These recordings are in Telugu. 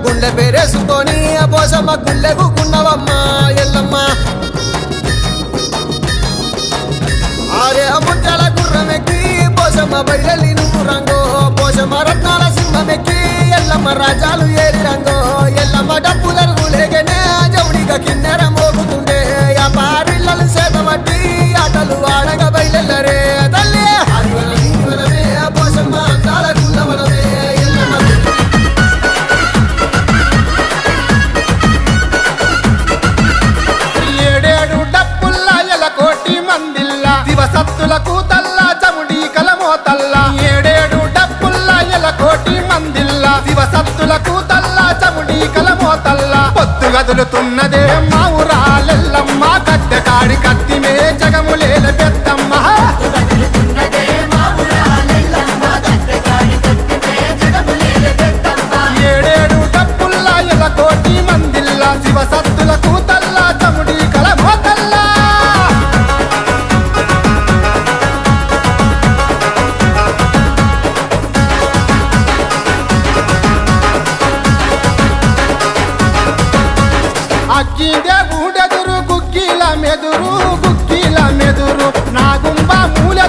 గుండె పేరేసుకొని పోసమ్మ గుండెకున్నవమ్మ ఎల్లమ్మ ఆరే ముచ్చల గుర్రమెక్కి పోసమ్మ బయలెల్లి నువ్వు రంగో పోసమ్మ రత్నాల సింహమెక్కి ఎల్లమ్మ రాజాలు ఏరి రంగో ఎల్లమ్మ డప్పు జరుగులేగనే జవుడిగా కిన్నెర మోగుతుండే పారిళ్ళలు సేతబట్టి ఆటలు ఆడగా బయలెల్లరే తల్లి పోసమ్మ అందాల గుల్లవనమే ఎల్లమ్మ ఏడేడు డప్పుల్లా ఎలకోటి మందిల్లా దివసత్తులకు తల్లా చముడి కలమోతల్లా ఏడేడు డప్పుల్లా ఎలకోటి మందిల్లా దివసత్తులకు తల్లా చముడి కలమోతల్లా పొత్తు గదులుతున్నదే మా ఊరాలెల్లమ్మ కట్టె కాడి కత్తిమే జగములేల పెద్దమ్మ ఏడేడు డప్పుల్లా ఎలకోటి మందిల్లా దివసత్తులకు తల్లా చముడి కలమోతల్లా అగ్గిదే ఊడెదురు గుగ్గిల మెదురు నాగుంబ మూల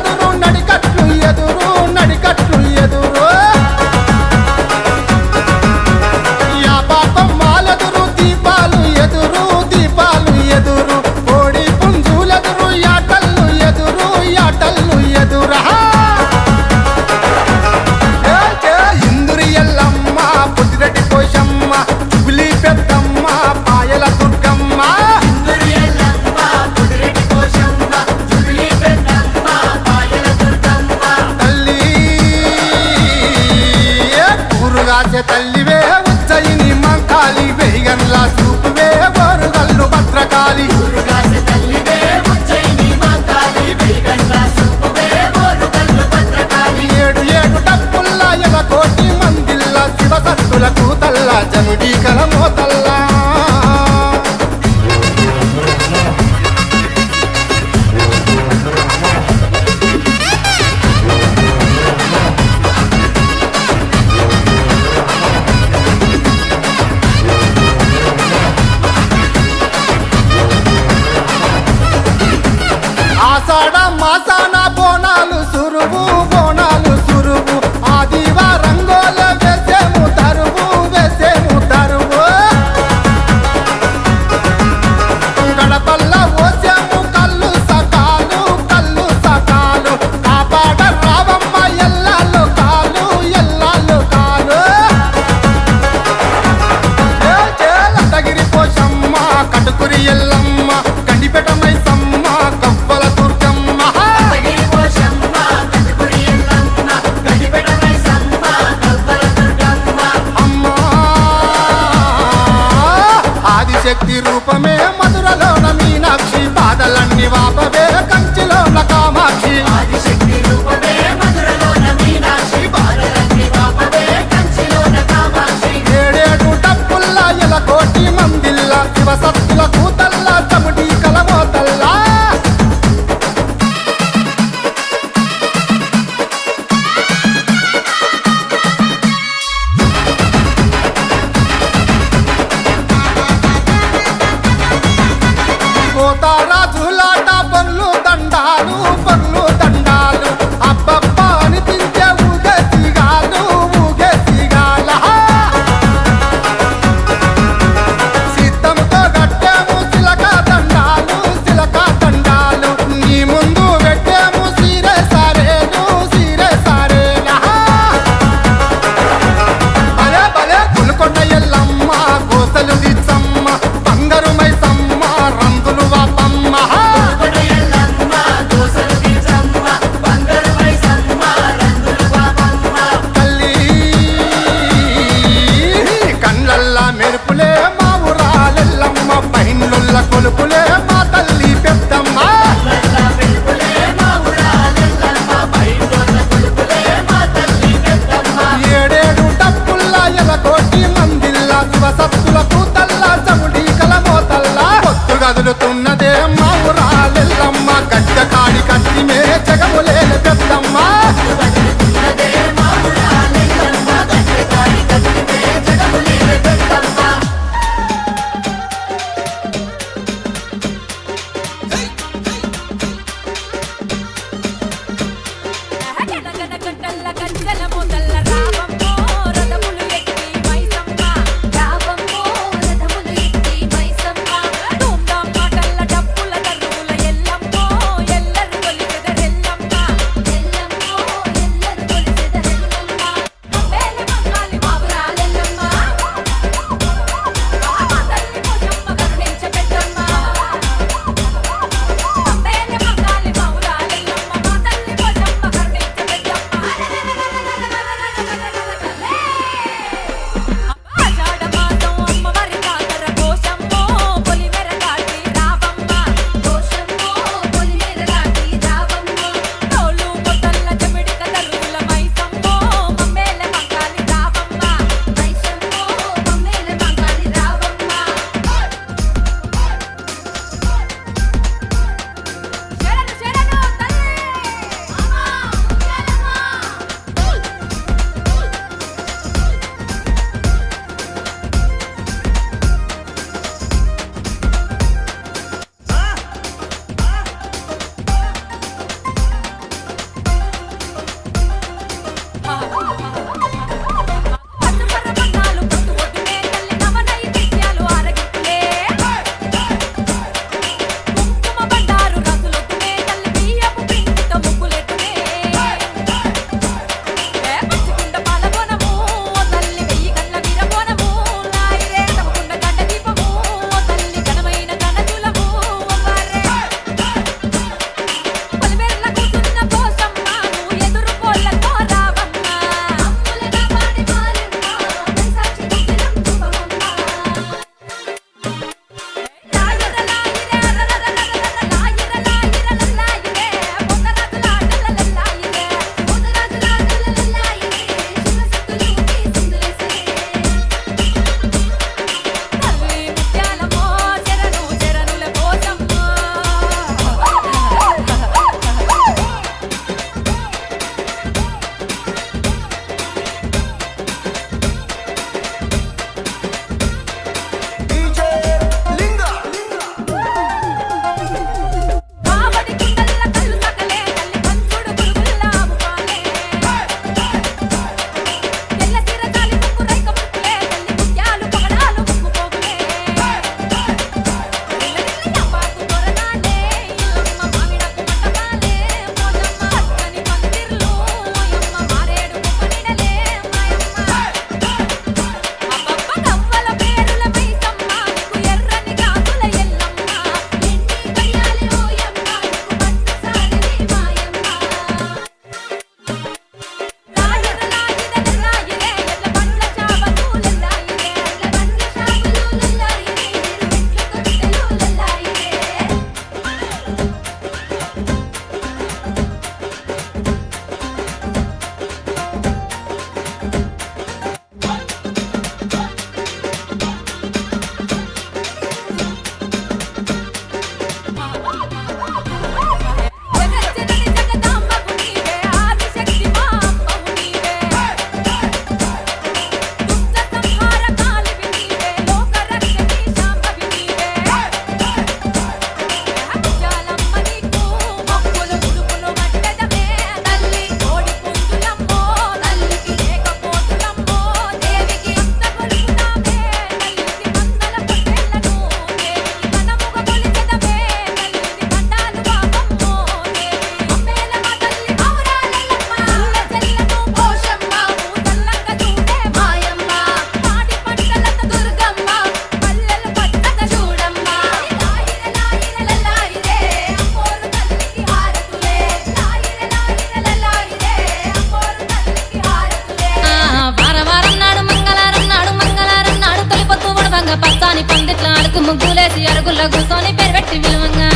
ముగ్గులేసి అరుగుల కూర్చొని పెరగట్టి విలువంగా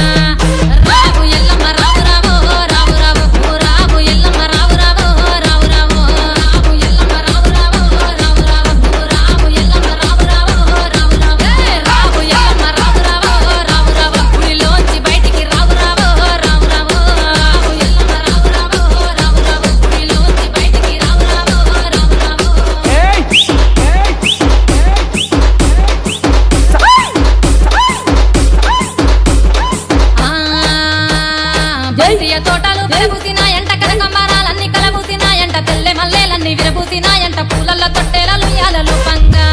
రావు ఎల్లమ్మ రావు రావు రావు రావు రావు ఎల్లమ్మ రావు రావు రావు రావు రావు ఎల్లమ్మ రావు రావు రావు రావు రావు ఎల్లమ్మ రావు రావు రావు రావు రావు ఎల్లమ్మ రావు రావు రావు రావు గుడిలోంచి బయటికి రావు రావు రావు రావు రావు ఎల్లమ్మ రావు రావు రావు రావు గుడిలోంచి బయటికి రావు రావు రావు రావు జంతియ తోటలు విరబూసినాయంట కనకంబరాలన్నీ కలబూసినాయంట తెల్లె మల్లెలన్నీ విరబూసినాయంట పూలల్ల తొట్టెలలు యాలలు పంగా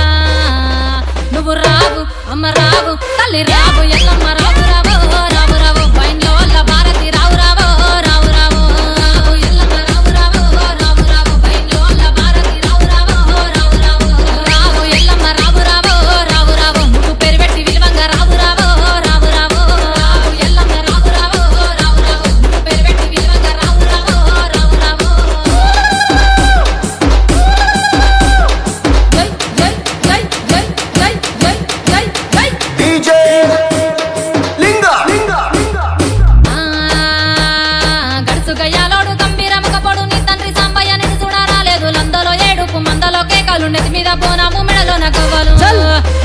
నువ్వు రావు అమ్మ రావు తల్లి రావు ఎల్లమ్మ రావు రావు రావు రావు బైన్లో వల్ల భారతి రావు రావు రావు రావు రావు ఎల్లమ్మ రావు రావు రావు రావు బైన్లో వల్ల భారతి రావు రావు రావు రావు రావు ఎల్లమ్మ రావు రావు రావు రావు నువ్వు పెరిపెట్టి విలువంగా రావు రావు రావు రావు రావు ఎల్లమ్మ రావు రావు రావు రావు నువ్వు పెరిపెట్టి విలువంగా రావు రావు రావు రావు జై జై జై జై జై జై జై జై డీజే లింగ గడుసు గయ్యాలోడు గంభీరముగ పొడు నీ తండ్రి సాంబయ్య నిన్ను చూడరాలేదు లందలో ఏడుపు మందలో కేకలు నెత్తి మీద బోనాము మెడలో నగవలు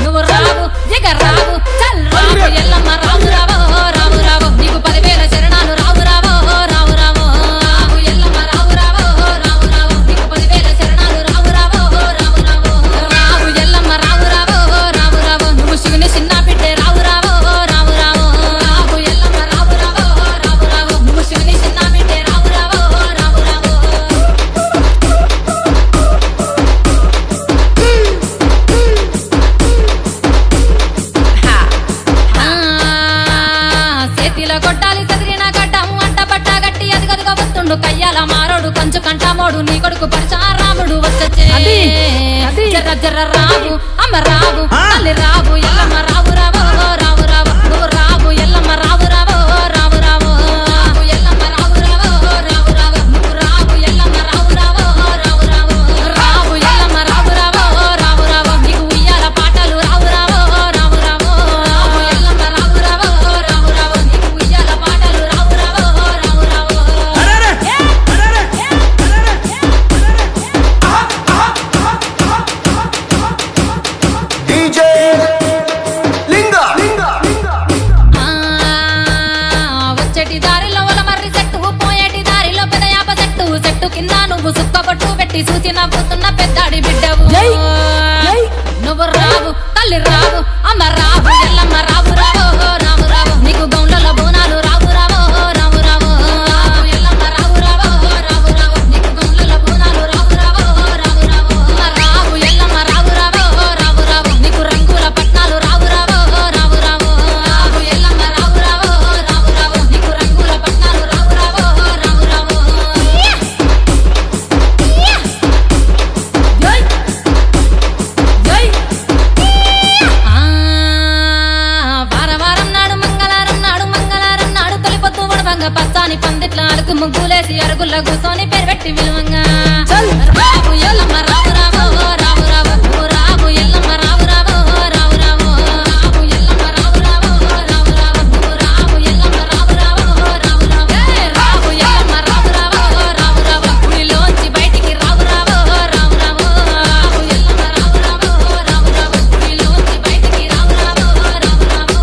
నువ్వు రావు ఇక రావు చల్ రావు ఎల్లమ్మ రావు రావు రావు రావు నీకు 10,000 శరణాలు రావు రావు రావు రావు రావు ఎల్లమ్మ రావు రావు రావు రావు నీకు 10,000 శరణాలు రావు రావు రావు రావు రావు ఎల్లమ్మ రావు రావు రావు రావు నువ్వు శివుని చిన్న బిడ్డే రావు రావు రావు రావు రావు ఎల్లమ్మ రావు రావు రావు రావు నువ్వు శివుని చిన్న బిడ్డే రావు రావు రావు రావు కొడుకు పరశురాముడు వచ్చే జర్ర జర్ర రావు అమ్మ రావు తల్లి రావు ఎల్లమ్మ రావు రావో రావు రావు నువ్వు రావు ఎల్లమ్మ రావు రావో రావు రావు ఎల్లమ్మ రావు రావో రావు రావు నువ్వు రావు ఎల్లమ్మ రావు రావో రావు రావు రావు ఎల్లమ్మ రావు రావో రావు రావు నీకు ఉయ్యాల పాటలు రావు రావో రావు రావు రావు ఎల్లమ్మ రావు రావో రావు రావు నీకు ఉయ్యాల పాటలు రావు రావో రావు రావు డీజే లింగా వచ్చేటి దారిలో మర్రి చెట్టు పోయేటి దారిలో పెదయాప చెట్టు చెట్టు కింద నువ్వు సుక్కబొట్టు పెట్టి చూసి నవ్వుతున్న పెద్దాడి బిడ్డవు నువ్వు రావు తల్లి రావు అమ్మ రావు ఎల్లమ్మ రావు రావో రావు రావు నీకు గౌండ్లలో బోనాలు రావు రావో రావు రావు ఎల్లమ్మ రావు రావో రావు రావు నీకు గౌండ్లలో బోనాలు రావు రావో రావు రావు రావు ఎల్లమ్మ రావు రావో రావు రావు నీకు రంగుల పట్నాలు రావు రావో రావు రావు రావు ఎల్లమ్మ రావు రావో రావు రావు నీకు రంగుల పట్నాలు రావు రావో రావు రావు వారం నాడు మంగళవారం నాడు తొలిపొద్దు ఉడవంగ పచ్చాని పందిట్ల అడుగు ముగ్గులేసి అరుగుల్ల కూసోని పెరబెట్టి విలువంగా రావు ఎల్లమ్మ రావు రావో రావు రావు ఓ రావు ఎల్లమ్మ రావు రావో రావు రావు రావు ఎల్లమ్మ రావు రావో రావు రావు ఓ రావు ఎల్లమ్మ రావు రావో రావు రావు రావు ఎల్లమ్మ రావు రావో రావు రావు గుడిలోంచి బయటికి రావు రావో రావు రావు రావు ఎల్లమ్మ రావు రావో రావు రావు గుడిలోంచి బయటికి రావు రావో రావు రావు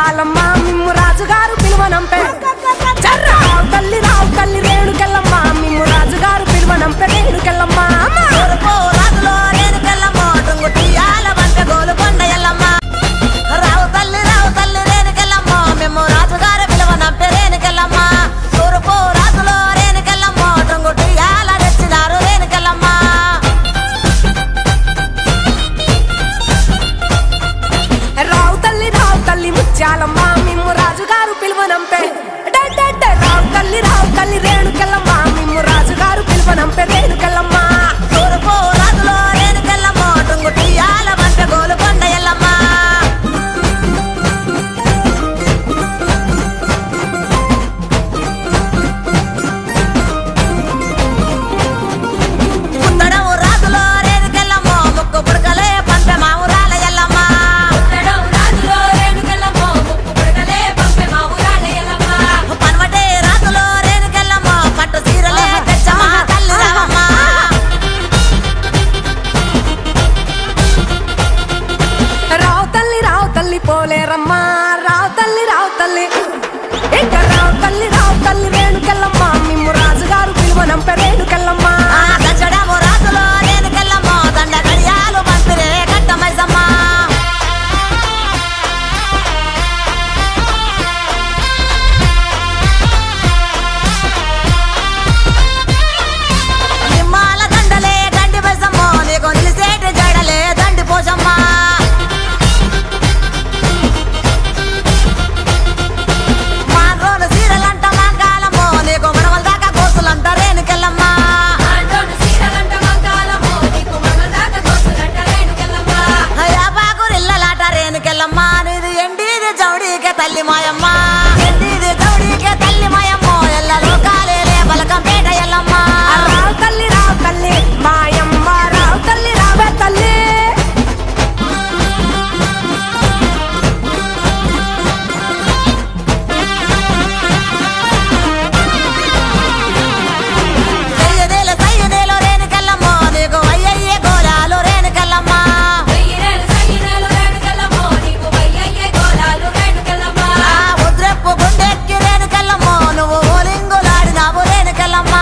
కాలమ్మ మిమ్ము రాజుగారు పిలువనంపే రావు తల్లి రేణుకెళ్ళమ్మ మిమ్ము రాజుగారు పిలువనంపే రేణుకెళ్ళమ్మ తూర్పు రాజులో రేణుకెళ్ళమ్మ టుంగుటియాల వంట గోలుకొండ ఎల్లమ్మ రావు తల్లి రేణుకెళ్ళమ్మ మేము రాజుగారు పిలువనంపే రేణుకెళ్ళమ్మ తూర్పు రాజులో రేణుకెళ్ళమ్మ టుంగుటియాల రెచ్చినారు రేణుకెళ్ళమ్మ రావు తల్లి ముత్యాలమ్మ మిమ్ము రాజుగారు పిలువనంపే రావు తల్లి రేణుకెళ్ళమ్మ మిమ్ము రాజుగారు పిలువనంపే రేణుకెళ్ళమ్మ తూర్పు రాజులో రేణుకెళ్ళమ్మ టుంగుటియాల వంట గోలుకొండ ఎల్లమ్మ పుత్తడము రాజులో రేణుకెళ్ళమ్మ ముక్కు పుడకలే పంపె మా ఊరాల ఎల్లమ్మ పన్వటే రాజులో రేణుకెళ్ళమ్మ పట్టు చీరలే తెచ్చమ్మ తల్లి రావమ్మ రావు తల్లి పోలేరమ్మ రావు తల్లి ఇంకా రావు తల్లి రేణుకెళ్ళమ్మ మిమ్ము రాజుగారు పిలువనంపే రేణుకెళ్ళమ్మ గచ్చడము రాజులో రేణుకెళ్ళమ్మ దండ గడియాలు పంపిరే కట్టమైసమ్మ నిమ్మాల దండలే దండి బైసమ్మ నీకు నిలిసేటి జడలే దండి పోసమ్మ మాండ్రోలు సీరలంట మాంకాలమ్మో నీకు మనవల దాకా కోసులంట రేణుకెళ్ళమ్మ యాపాకురిల్లలాట రేణుకెళ్ళమ్మ నీది ఎండిది జౌడికే తల్లి మాయమ్మ ఎండిది జౌడికే తల్లి మాయమ్మ ఎల్ల లోకాలే బలకంపేట ఎల్లమ్మ రావు తల్లి మాయమ్మ రావు తల్లి రావే తల్లి సయ్యదేలో రేణుకెళ్ళమ్మ నీకు అయ్యయ్యే గోలాలు రేణుకెళ్ళమ్మ ఉద్రెప్పు గుండెక్కి రేణుకెళ్ళమ్మ నువ్వు ఓలింగులాడినావు రేణుకెళ్ళమ్మ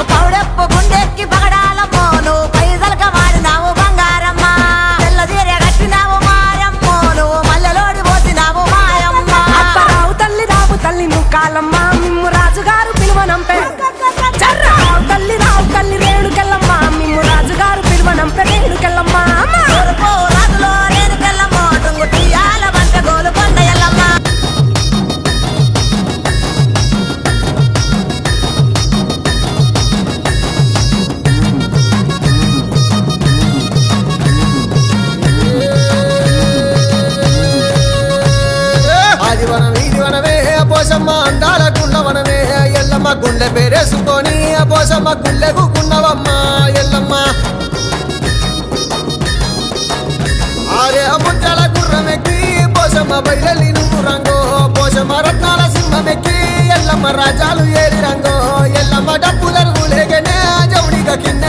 పౌడెప్పు గుండెక్కి పగడాలమ్మో నువ్వు పైసలక మారినావు బంగారమ్మ తెల్ల చీర కట్టినావు మాయమ్మో నువ్వు మల్లెలోడి పోసినావు మాయమ్మ రావు తల్లి నువ్వు కాలమ్మ మిమ్ము రాజుగారు పిలువనంపే రావు తల్లి రేణుకెళ్ళమ్మ మిమ్ము రాజుగారు పిలువనంపే రేణుకెళ్ళమ్మ తూర్పు రాజులో రేణుకెళ్ళమ్మ టుంగుటియాల వంట గోలుకొండ ఎల్లమ్మ ఆదివనం ఈదివనమే పోసమ్మ అందాల గుండవనమే ఎల్లమ్మ గుండె పేరేసుకొని పోసమ్మ గుండెకు గున్నవమ్మ ఎల్లమ్మ ఆరే ముట్టల గుర్రమెక్కి పోసమ్మ బయలెల్లి నువ్వు రంగో పోసమ్మ రత్నాల సింహమెక్కి ఎల్లమ్మ రాజాలు ఏరి రంగో ఎల్లమ్మ డప్పులరుగులేగనే జౌడిగా కింద